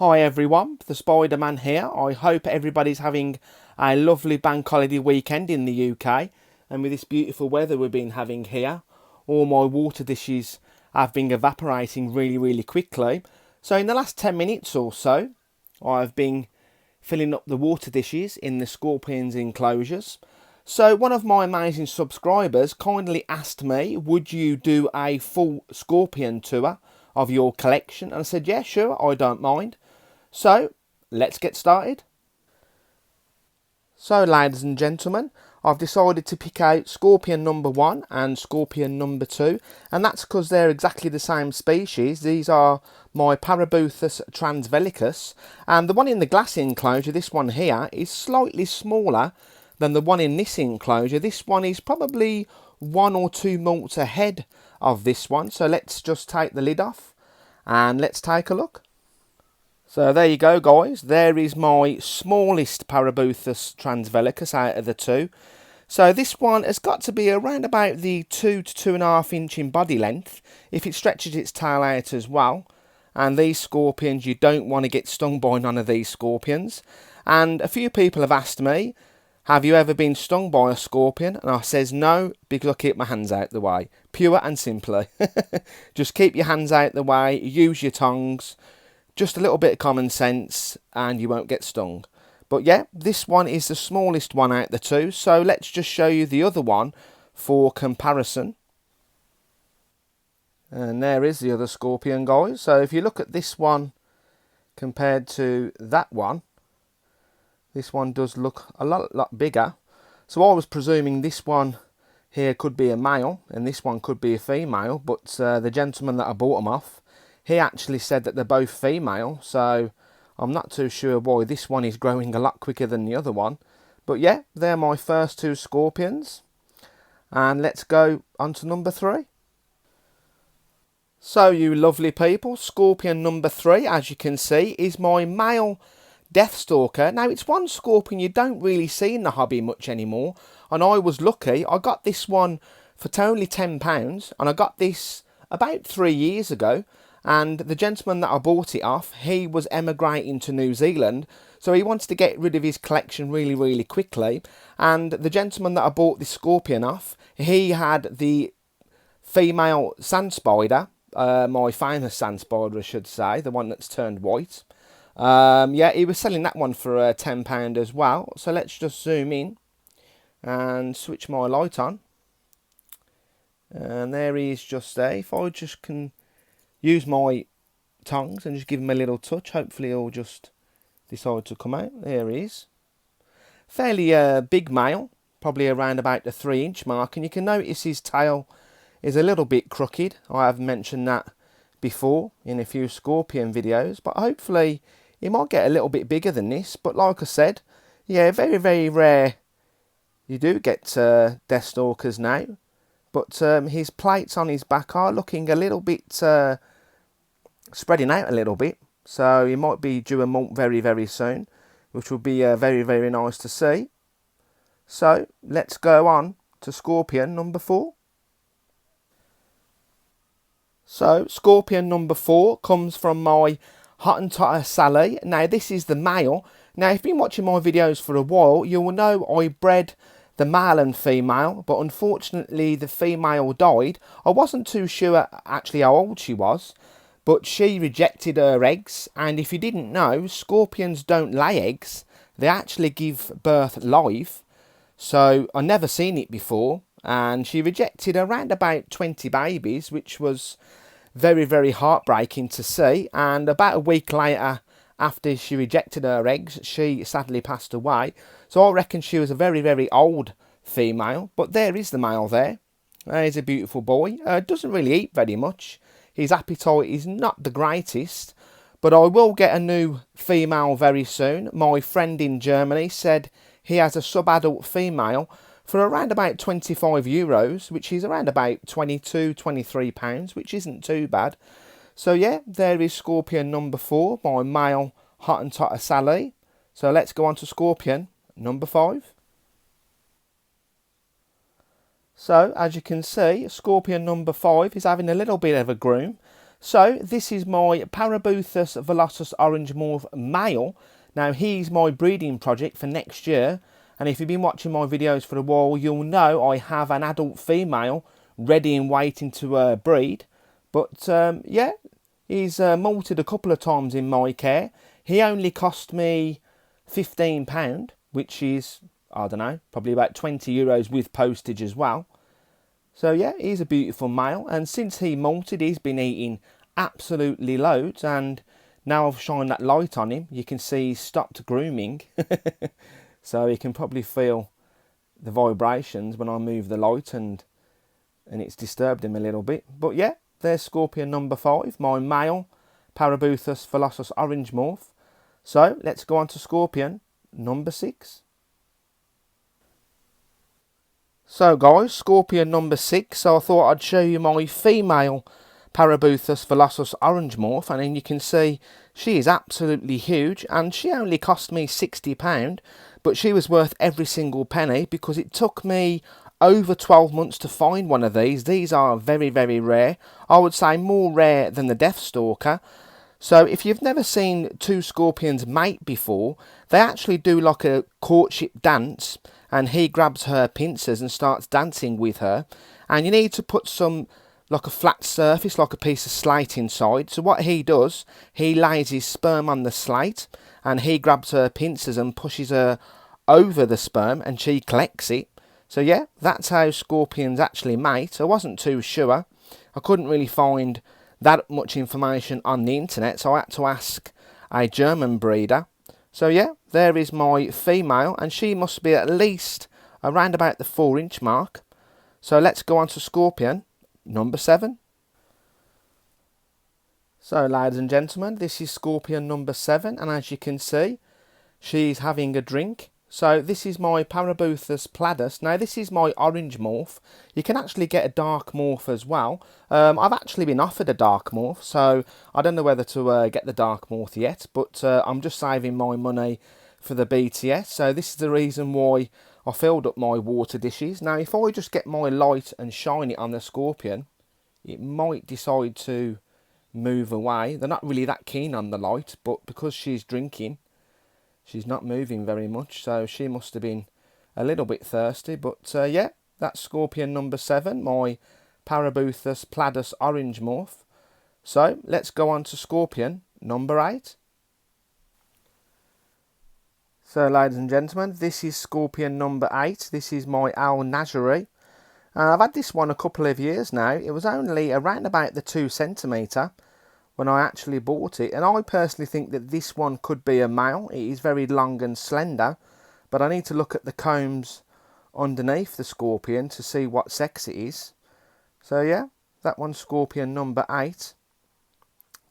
Hi everyone, the Spiderman here. I hope everybody's having a lovely bank holiday weekend in the UK. And with this beautiful weather we've been having here, all my water dishes have been evaporating really quickly. So in the last 10 minutes or so, I've been filling up the water dishes in the scorpions enclosures. So one of my amazing subscribers kindly asked me, would you do a full scorpion tour of your collection? And I said, yeah, sure, I don't mind. So let's get started. So ladies and gentlemen, I've decided to pick out scorpion number 1 and scorpion number 2, and that's because they're exactly the same species. These are my Paribas transvelacus, and the one in the glass enclosure, this one here, is slightly smaller than the one in this enclosure. This one is probably 1 or 2 molts ahead of this one. So let's just take the lid off and let's take a look. So there you go, guys. There is my smallest Paribas transvelacus out of the two. So this one has got to be around about the 2 to 2.5 inch in body length if it stretches its tail out as well. And these scorpions, you don't want to get stung by none of these scorpions. And a few people have asked me, have you ever been stung by a scorpion? And I says no, because I keep my hands out the way. Pure and simply. Just keep your hands out the way, use your tongues, just a little bit of common sense, and you won't get stung. But yeah, this one is the smallest one out of the two, so let's just show you the other one for comparison. And there is the other scorpion, guys. So if you look at this one compared to that one, this one does look a lot bigger. So I was presuming this one here could be a male and this one could be a female, but the gentleman that I bought them off, he actually said that they're both female, so I'm not too sure why this one is growing a lot quicker than the other one. But yeah, they're my first two scorpions. And let's go on to number 3. So you lovely people, scorpion number 3, as you can see, is my male deathstalker. Now it's one scorpion you don't really see in the hobby much anymore, and I was lucky. I got this one for only £10, and I got this about 3 years ago. And the gentleman that I bought it off, he was emigrating to New Zealand, so he wanted to get rid of his collection really quickly. And the gentleman that I bought this scorpion off, he had the female sand spider, my famous sand spider I should say, the one that's turned white. Yeah, he was selling that one for £10 as well. So let's just zoom in and switch my light on. And there he is just there. If I just can use my tongues and just give him a little touch, hopefully he'll just decide to come out. There he is. Fairly big male, probably around about the 3 inch mark. And you can notice his tail is a little bit crooked. I have mentioned that before in a few scorpion videos, but hopefully he might get a little bit bigger than this. But like I said, yeah, very rare you do get deathstalkers now. But his plates on his back are looking a little bit spreading out a little bit, so he might be due a molt very soon, which will be very nice to see. So let's go on to scorpion number 4. So scorpion number 4 comes from my Hottentotter Sally. Now this is the male. Now if you've been watching my videos for a while, you will know I bred the male and female, but unfortunately the female died. I wasn't too sure actually how old she was, but she rejected her eggs. And if you didn't know, scorpions don't lay eggs, they actually give birth live. So I never seen it before, and she rejected around about 20 babies, which was very heartbreaking to see. And about a week later, after she rejected her eggs, she sadly passed away. So I reckon she was a very old female. But there is the male there. He's a beautiful boy. Doesn't really eat very much. His appetite is not the greatest. But I will get a new female very soon. My friend in Germany said he has a sub-adult female for around about €25, which is around about £22–23, which isn't too bad. So yeah, there is scorpion number 4, my male Hottentotter Sally. So let's go on to scorpion number 5. So as you can see, scorpion number 5 is having a little bit of a groom. So this is my Paribas Velakis Orange Morph male. Now he's my breeding project for next year, and if you've been watching my videos for a while, you'll know I have an adult female ready and waiting to breed. But yeah, he's molted a couple of times in my care. He only cost me £15, which is, I don't know, probably about €20 with postage as well. So yeah, he's a beautiful male, and since he molted, he's been eating absolutely loads, and now I've shined that light on him, you can see he's stopped grooming. So you can probably feel the vibrations when I move the light, and it's disturbed him a little bit. But yeah, there's Scorpion number 5, my male Paribas Velakis Orange Morph. So let's go on to Scorpion number 6. So guys, Scorpion number 6, so I thought I'd show you my female Paribas Velakis Orange Morph, and then you can see she is absolutely huge, and she only cost me £60, but she was worth every single penny because it took me over 12 months to find one of these. These are very, very rare. I would say more rare than the deathstalker. So if you've never seen two scorpions mate before, they actually do like a courtship dance, and he grabs her pincers and starts dancing with her, and you need to put some, like a flat surface, like a piece of slate inside. So what he does, he lays his sperm on the slate, and he grabs her pincers and pushes her over the sperm, and she collects it. So yeah, that's how scorpions actually mate. I wasn't too sure. I couldn't really find that much information on the internet, so I had to ask a German breeder. So yeah, there is my female, and she must be at least around about the 4-inch mark. So let's go on to Scorpion number 7. So ladies and gentlemen, this is Scorpion number 7, and as you can see, she's having a drink. So this is my Paribas Platypus. Now this is my orange morph. You can actually get a dark morph as well. I've actually been offered a dark morph, so I don't know whether to get the dark morph yet, but I'm just saving my money for the BTS. So this is the reason why I filled up my water dishes. Now if I just get my light and shine it on the scorpion, it might decide to move away. They're not really that keen on the light, but because she's drinking, she's not moving very much, so she must have been a little bit thirsty. But yeah, that's Scorpion number 7, my Paribas Platypus Orange Morph. So let's go on to Scorpion number 8. So ladies and gentlemen, this is Scorpion number 8. This is my Owl Jordania. I've had this one a couple of years now. It was only around about the 2 centimetre when I actually bought it, and I personally think that this one could be a male. It is very long and slender, but I need to look at the combs underneath the scorpion to see what sex it is. So yeah, that one's Scorpion number 8.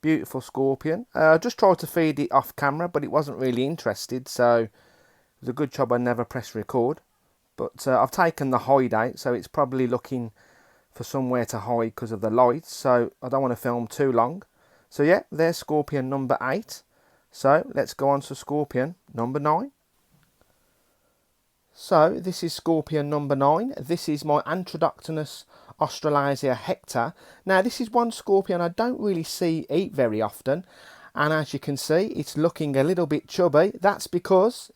Beautiful scorpion. I just tried to feed it off camera, but it wasn't really interested, so it was a good job I never pressed record. But I've taken the hide out, so it's probably looking for somewhere to hide because of the light, so I don't want to film too long. So yeah, there's Scorpion number 8. So let's go on to Scorpion number 9. So this is Scorpion number 9. This is my Antrodoctonus Australasia hector. Now this is one scorpion I don't really see eat very often, and as you can see, it's looking a little bit chubby. That's because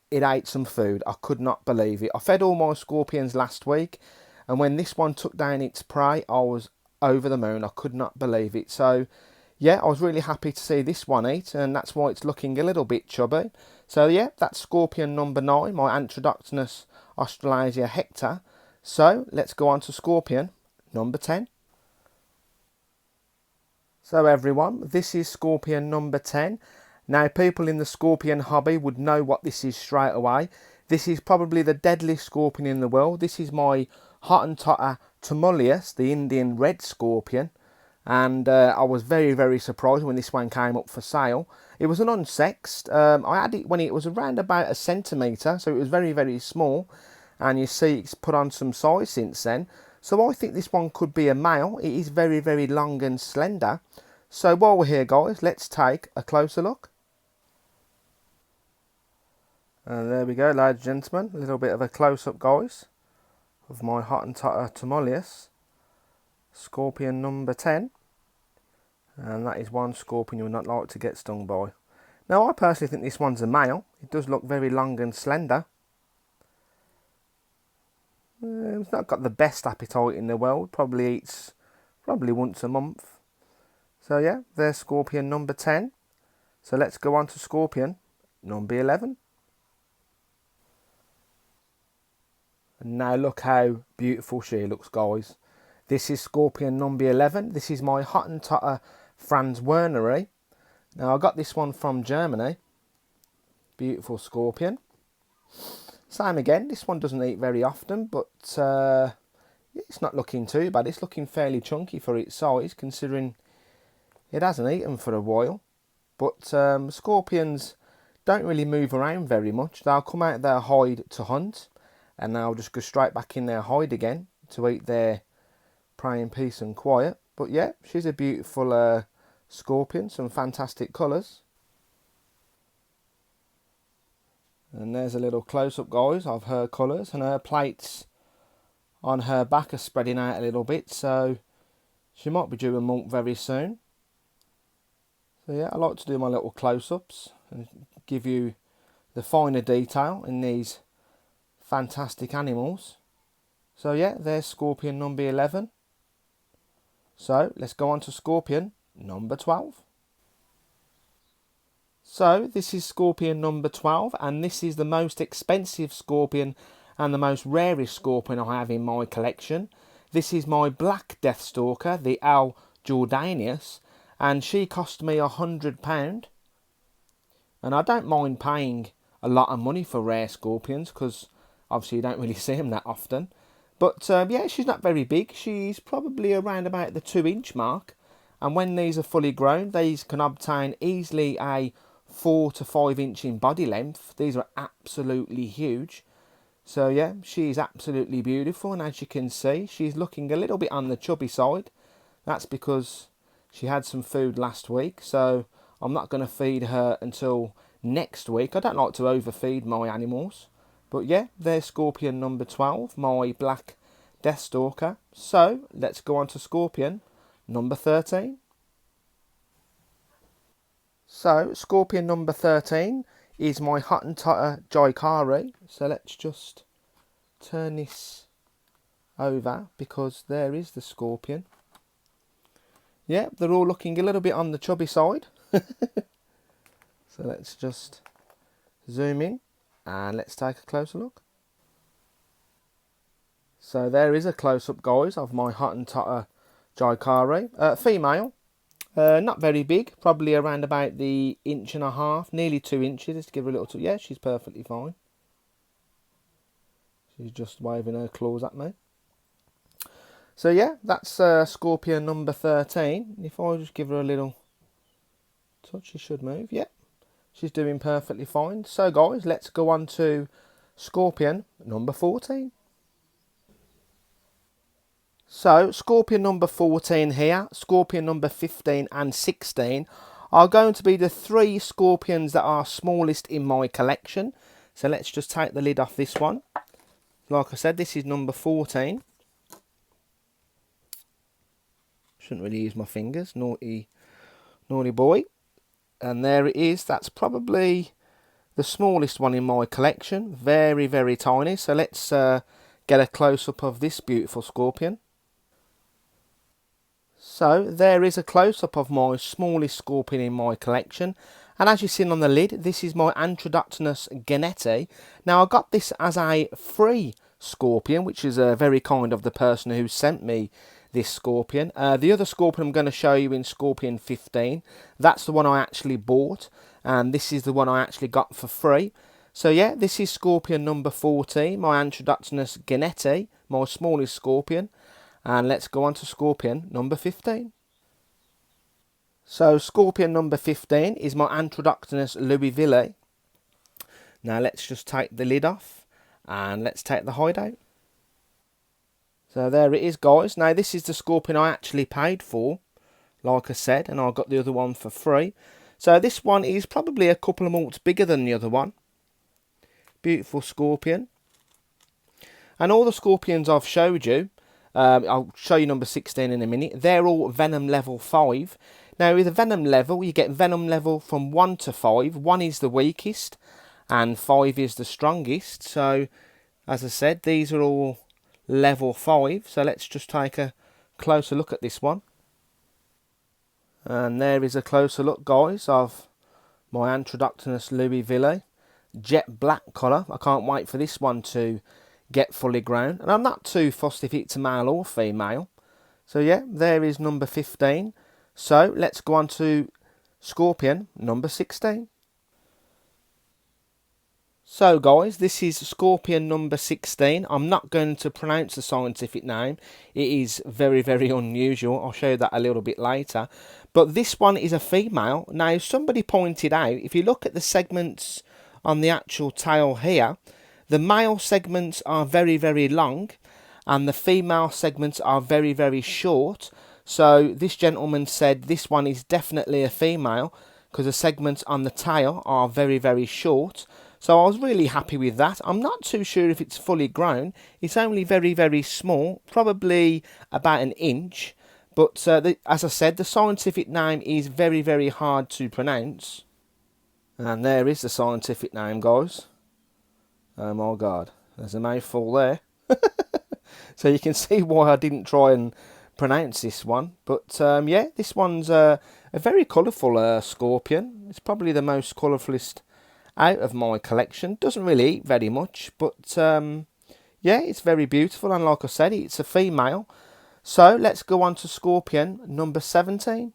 it ate some food. I could not believe it. I fed all my scorpions last week, and when this one took down its prey, I was over the moon. I could not believe it. So yeah, I was really happy to see this one eat, and that's why it's looking a little bit chubby. So yeah, that's Scorpion number 9, my Antrodoctonus Australasia hector. So let's go on to Scorpion number 10. So everyone, this is Scorpion number 10. Now people in the scorpion hobby would know what this is straight away. This is probably the deadliest scorpion in the world. This is my Hottentotter Tumulius, the Indian red scorpion. And I was very, very surprised when this one came up for sale. It was an unsexed. I had it when it was around about 1 centimetre, so it was very, very small. And you see it's put on some size since then. So I think this one could be a male. It is very, very long and slender. So while we're here, guys, let's take a closer look. And there we go, ladies and gentlemen. A little bit of a close-up, guys, of my Hottentotter Tumulius, Scorpion number 10. And that is one scorpion you would not like to get stung by. Now I personally think this one's a male. It does look very long and slender. It's not got the best appetite in the world. Probably eats once a month. So yeah, there's scorpion number 10. So let's go on to scorpion number 11. And now look how beautiful she looks, guys. This is scorpion number 11. This is my Hottentotter Franz Wernery. Now I got this one from Germany. Beautiful scorpion. Same again, this one doesn't eat very often, but it's not looking too bad. It's looking fairly chunky for its size, considering it hasn't eaten for a while. But scorpions don't really move around very much. They'll come out their hide to hunt, and they'll just go straight back in their hide again to eat their prey in peace and quiet. But yeah, she's a beautiful scorpion, some fantastic colours. And there's a little close-up, guys, of her colours, and her plates on her back are spreading out a little bit, so she might be due a molt very soon. So yeah, I like to do my little close-ups and give you the finer detail in these fantastic animals. So yeah, there's scorpion number 11. So let's go on to scorpion number 12. So this is scorpion number 12, and this is the most expensive scorpion and the most rarest scorpion I have in my collection. This is my black deathstalker, the Owl Jordania, and she cost me £100. And I don't mind paying a lot of money for rare scorpions, because obviously you don't really see them that often. But yeah, she's not very big. She's probably around about the 2-inch mark. And when these are fully grown, these can obtain easily a 4 to 5 inch in body length. These are absolutely huge. So yeah, she's absolutely beautiful, and as you can see, she's looking a little bit on the chubby side. That's because she had some food last week, so I'm not going to feed her until next week. I don't like to overfeed my animals. But yeah, there's scorpion number 12, my black deathstalker. So let's go on to scorpion number 13. So scorpion number 13 is my Hottentotter Jaikari. So let's just turn this over, because there is the scorpion. Yeah, they're all looking a little bit on the chubby side. So let's just zoom in and let's take a closer look. So there is a close-up, guys, of my Hottentotter Jaikari. Female. Not very big, probably around about the 1.5 inches, nearly 2 inches. Let's give her a little. Yeah, she's perfectly fine. She's just waving her claws at me. So yeah, that's scorpion number 13. If I just give her a little touch, she should move. Yeah, she's doing perfectly fine. So guys, let's go on to scorpion number 14. So, scorpion number 14 here, scorpion number 15 and 16 are going to be the 3 scorpions that are smallest in my collection. So, let's just take the lid off this one. Like I said, this is number 14. Shouldn't really use my fingers, naughty boy. And there it is, that's probably the smallest one in my collection. Very, very tiny. So, let's get a close-up of this beautiful scorpion. So there is a close-up of my smallest scorpion in my collection, and as you've seen on the lid, this is my Antrodactylus geneti. Now I got this as a free scorpion, which is very kind of the person who sent me this scorpion. The other scorpion I'm going to show you in scorpion 15, that's the one I actually bought, and this is the one I actually got for free. So yeah, this is scorpion number 14, my Antrodactylus geneti, my smallest scorpion. And let's go on to scorpion number 15. So scorpion number 15 is my Antrodactylus louisvilli. Now let's just take the lid off and let's take the hide out. So there it is, guys. Now this is the scorpion I actually paid for, like I said, and I got the other one for free. So this one is probably a couple of molts bigger than the other one. Beautiful scorpion. And all the scorpions I've showed you, I'll show you number 16 in a minute. They're all venom level 5. Now with the venom level, you get venom level from 1 to 5. 1 is the weakest and 5 is the strongest. So as I said, these are all level 5. So let's just take a closer look at this one. And there is a closer look, guys, of my Antroctopus louisvilli. Jet black colour. I can't wait for this one to get fully grown. And I'm not too fussed if it's a male or female. So yeah, there is number 15. So let's go on to Scorpion number 16. So guys, this is Scorpion number 16. I'm not going to pronounce the scientific name. It is very, very unusual. I'll show you that a little bit later. But this one is a female. Now, somebody pointed out, if you look at the segments on the actual tail here, the male segments are very, very long and the female segments are very, very short. So this gentleman said this one is definitely a female because the segments on the tail are very, very short. So I was really happy with that. I'm not too sure if it's fully grown. It's only very, very small, probably about an inch. But as I said, the scientific name is very, very hard to pronounce. And there is the scientific name, guys. Oh my God, there's a mouthful there. So you can see why I didn't try and pronounce this one. But yeah, this one's a very colourful scorpion. It's probably the most colourfulest out of my collection. Doesn't really eat very much, but yeah, it's very beautiful. And like I said, it's a female. So let's go on to Scorpion number 17.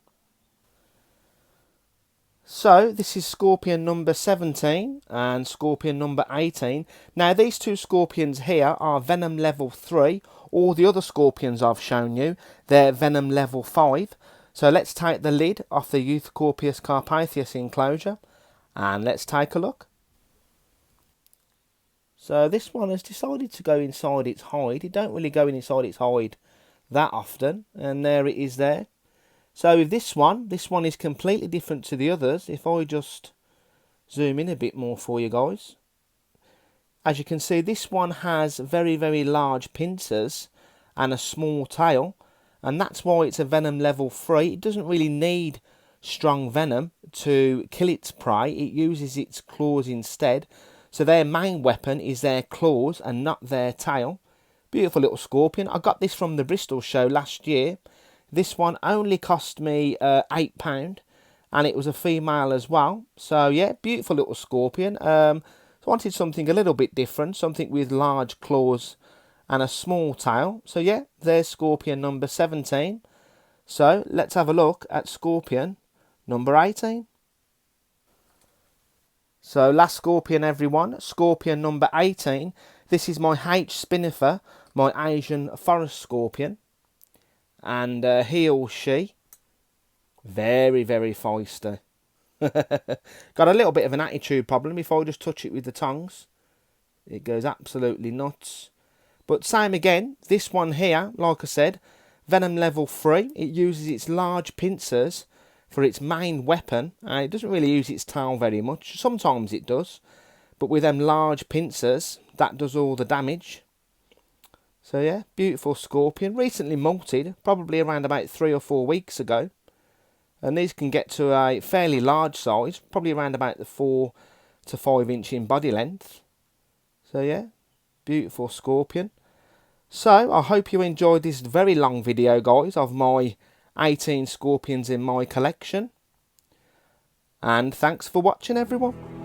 So this is Scorpion number 17 and Scorpion number 18. Now these two scorpions here are venom level 3. All the other scorpions I've shown you, they're venom level 5. So let's take the lid off the Euthcorpius carpathius enclosure and let's take a look. So this one has decided to go inside its hide. It don't really go inside its hide that often, and there it is there. So with this one is completely different to the others. If I just zoom in a bit more for you guys. As you can see, this one has very, very large pincers and a small tail. And that's why it's a venom level 3. It doesn't really need strong venom to kill its prey. It uses its claws instead. So their main weapon is their claws and not their tail. Beautiful little scorpion. I got this from the Bristol show last year. This one only cost me £8 and it was a female as well. So yeah, beautiful little scorpion. So I wanted something a little bit different, something with large claws and a small tail. So yeah, there's Scorpion number 17. So let's have a look at Scorpion number 18. So last Scorpion, everyone, Scorpion number 18. This is my H. spinifer, my Asian forest scorpion. And he or she, very, very feisty. Got a little bit of an attitude problem. If I just touch it with the tongs, it goes absolutely nuts. But same again, this one here, like I said, venom level 3. It uses its large pincers for its main weapon. It doesn't really use its tail very much. Sometimes it does. But with them large pincers, that does all the damage. So yeah, beautiful scorpion. Recently molted, probably around about 3 or 4 weeks ago. And these can get to a fairly large size, probably around about the 4 to 5 inch in body length. So yeah, beautiful scorpion. So I hope you enjoyed this very long video, guys, of my 18 scorpions in my collection. And thanks for watching, everyone.